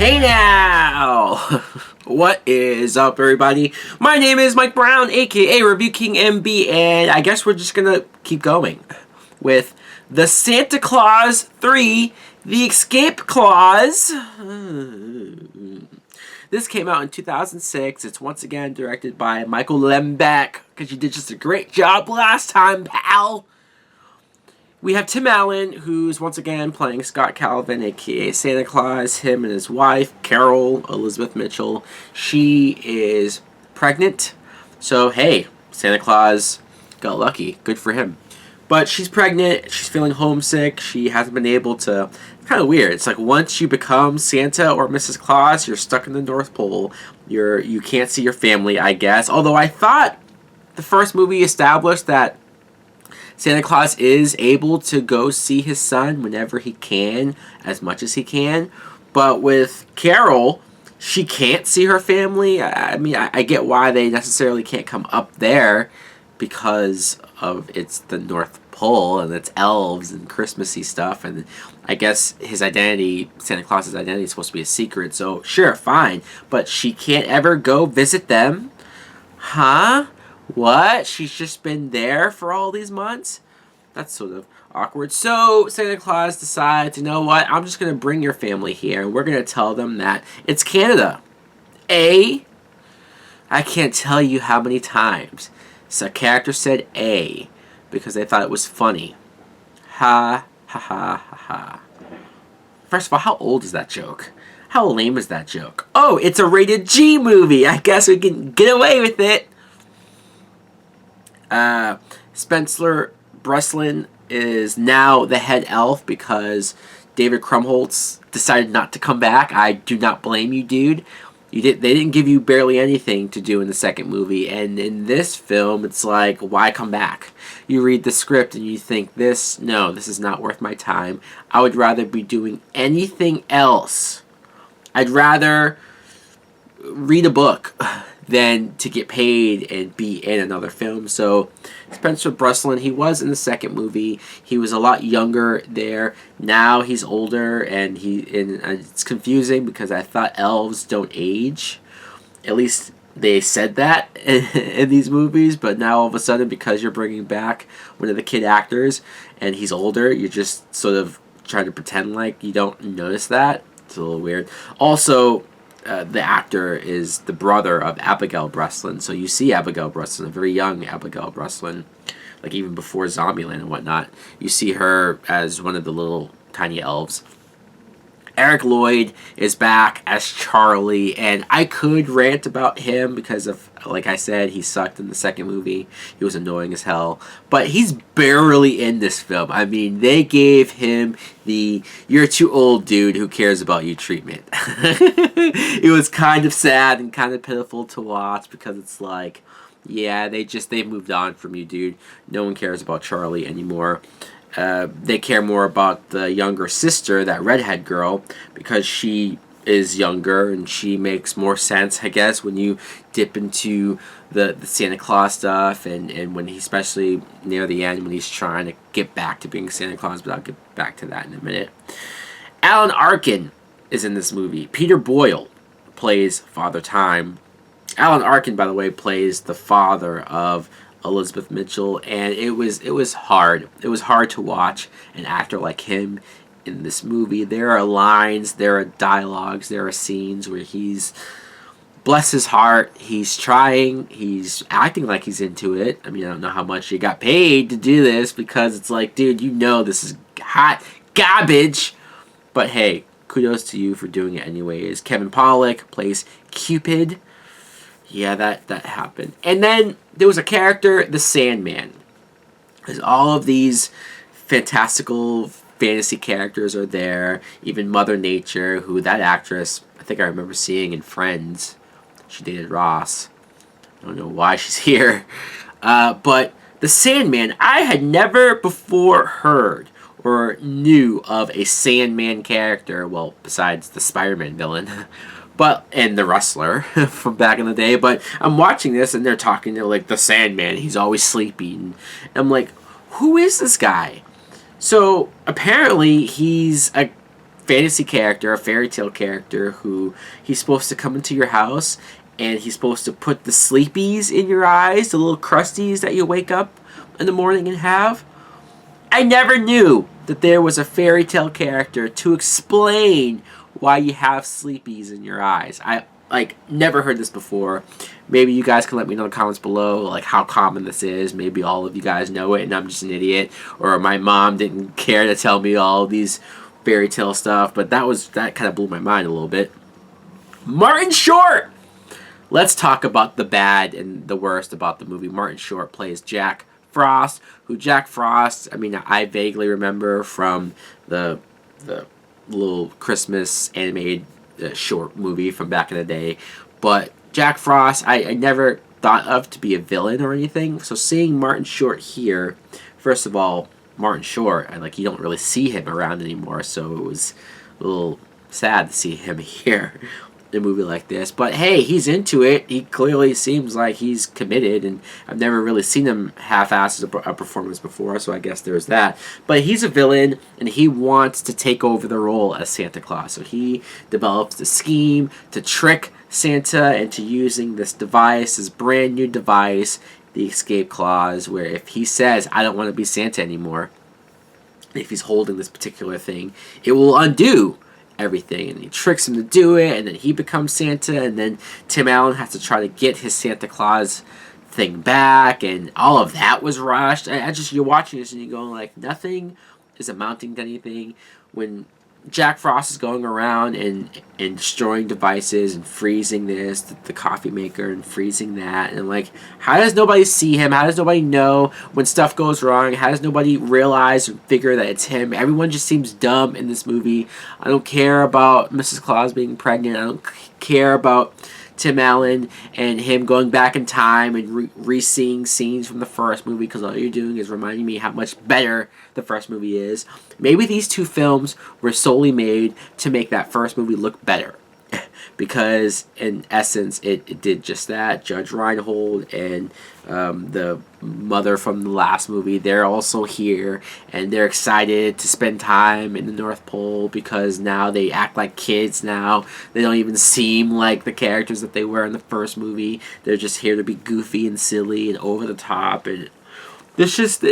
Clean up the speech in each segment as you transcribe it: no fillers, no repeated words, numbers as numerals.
Hey now! What is up, everybody? My name is Mike Brown, aka Review King MB, and I guess we're just gonna keep going with the Santa Claus 3, The Escape Clause. This came out in 2006. It's once again directed by Michael Lembeck, because you did just a great job last time, pal. We have Tim Allen, who's once again playing Scott Calvin, aka Santa Claus. Him and his wife, Carol Elizabeth Mitchell. She is pregnant. So, hey, Santa Claus got lucky. Good for him. But she's pregnant. She's feeling homesick. She hasn't been able to... Kind of weird. It's like once you become Santa or Mrs. Claus, you're stuck in the North Pole. You can't see your family, I guess. Although I thought the first movie established that Santa Claus is able to go see his son whenever he can, as much as he can. But with Carol, she can't see her family. I mean, I get why they necessarily can't come up there because of it's the North Pole and it's elves and Christmassy stuff. And I guess his identity, Santa Claus's identity, is supposed to be a secret. So, sure, fine. But she can't ever go visit them. Huh? What? She's just been there for all these months? That's sort of awkward. So Santa Claus decides, you know what? I'm just going to bring your family here, and we're going to tell them that it's Canada. I can't tell you how many times a character said A because they thought it was funny. Ha, ha, ha, ha, ha. First of all, how old is that joke? How lame is that joke? Oh, it's a rated G movie. I guess we can get away with it. Spencer Breslin is now the head elf because David Krumholtz decided not to come back. I do not blame you, dude. They didn't give you barely anything to do in the second movie, and in this film, it's like, why come back? You read the script and you think, this is not worth my time. I would rather be doing anything else. I'd rather read a book than to get paid and be in another film. So Spencer Breslin, he was in the second movie. He was a lot younger there. Now he's older, and it's confusing because I thought elves don't age. At least they said that in these movies, but now all of a sudden, because you're bringing back one of the kid actors and he's older, you're just sort of trying to pretend like you don't notice that. It's a little weird. Also, the actor is the brother of Abigail Breslin. So you see Abigail Breslin, a very young Abigail Breslin, like even before Zombieland and whatnot. You see her as one of the little tiny elves. Eric Lloyd is back as Charlie, and I could rant about him because of, like I said, he sucked in the second movie. He was annoying as hell. But he's barely in this film. I mean, they gave him the "you're too old, dude, who cares about you" treatment. It was kind of sad and kind of pitiful to watch because it's like, yeah, they've moved on from you, dude. No one cares about Charlie anymore. They care more about the younger sister, that redhead girl, because she is younger and she makes more sense, I guess, when you dip into the Santa Claus stuff and when he, especially near the end, when he's trying to get back to being Santa Claus, but I'll get back to that in a minute. Alan Arkin is in this movie. Peter Boyle plays Father Time. Alan Arkin, by the way, plays the father of Elizabeth Mitchell, and it was hard. It was hard to watch an actor like him in this movie. There are lines, there are dialogues, there are scenes where he's, bless his heart, he's trying, he's acting like he's into it. I mean, I don't know how much he got paid to do this because it's like, dude, you know this is hot garbage. But hey, kudos to you for doing it anyways. Kevin Pollak plays Cupid. Yeah, that happened. And then there was a character, the Sandman. There's all of these fantastical fantasy characters are there. Even Mother Nature, who that actress, I think I remember seeing in Friends. She dated Ross. I don't know why she's here. But the Sandman, I had never before heard or knew of a Sandman character. Well, besides the Spider-Man villain. And the wrestler from back in the day. But I'm watching this and they're talking to like the Sandman. He's always sleepy. And I'm like, who is this guy? So apparently he's a fantasy character, a fairy tale character, who he's supposed to come into your house and he's supposed to put the sleepies in your eyes, the little crusties that you wake up in the morning and have. I never knew that there was a fairy tale character to explain why you have sleepies in your eyes. I never heard this before. Maybe you guys can let me know in the comments below like how common this is. Maybe all of you guys know it and I'm just an idiot, or my mom didn't care to tell me all these fairy tale stuff, but that kind of blew my mind a little bit. Martin Short! Let's talk about the bad and the worst about the movie. Martin Short plays Jack Frost, who Jack Frost, I mean, I vaguely remember from the little Christmas animated short movie from back in the day. But Jack Frost, I never thought of to be a villain or anything. So seeing Martin Short here, first of all, Martin Short, you don't really see him around anymore, so it was a little sad to see him here in a movie like this. But hey, he's into it. He clearly seems like he's committed, and I've never really seen him half-ass a performance before, so I guess there's that. But he's a villain, and he wants to take over the role as Santa Claus. So he develops the scheme to trick Santa into using this device, this brand new device, the escape clause, where if he says, I don't want to be Santa anymore, if he's holding this particular thing, it will undo everything, and he tricks him to do it, and then he becomes Santa, and then Tim Allen has to try to get his Santa Claus thing back, and all of that was rushed. You're watching this and you're going like, nothing is amounting to anything. When Jack Frost is going around and destroying devices and freezing the coffee maker, and freezing that, and I'm like, how does nobody see him? How does nobody know when stuff goes wrong? How does nobody realize and figure that it's him? Everyone just seems dumb in this movie. I don't care about Mrs. Claus being pregnant. I don't care about Tim Allen and him going back in time and re-seeing scenes from the first movie, because all you're doing is reminding me how much better the first movie is. Maybe these two films were solely made to make that first movie look better, because in essence it did just that. Judge Reinhold and the mother from the last movie, they're also here, and they're excited to spend time in the North Pole because now they act like kids now. They don't even seem like the characters that they were in the first movie. They're just here to be goofy and silly and over the top, and it's just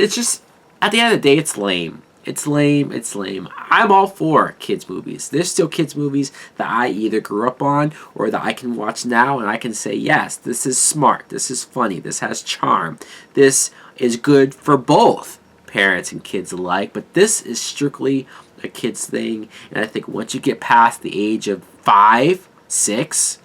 at the end of the day, it's lame. It's lame. It's lame. I'm all for kids' movies. There's still kids' movies that I either grew up on or that I can watch now and I can say, yes, this is smart. This is funny. This has charm. This is good for both parents and kids alike. But this is strictly a kids' thing. And I think once you get past the age of 5, 6,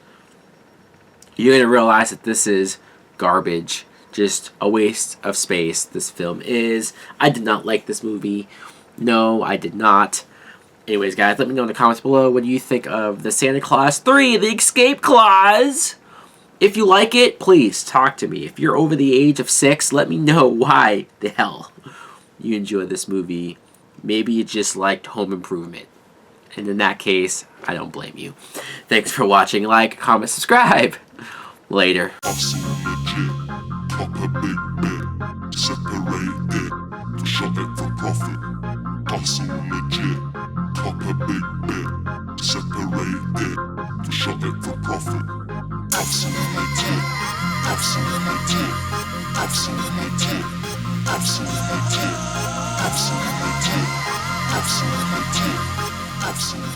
you're going to realize that this is garbage. Just a waste of space. This film is. I did not like this movie. No, I did not. Anyways, guys, let me know in the comments below what do you think of the Santa Claus 3, The Escape Clause. If you like it, please talk to me. If you're over the age of 6, let me know why the hell you enjoyed this movie. Maybe you just liked Home Improvement. And in that case, I don't blame you. Thanks for watching. Like, comment, subscribe. Later. Up a big bit, separated, shot it for profit. Hustle legit, up a big bit, separated, shot it for profit. Hustle legit, hustle legit, hustle legit, hustle legit, hustle legit, hustle legit, hustle legit.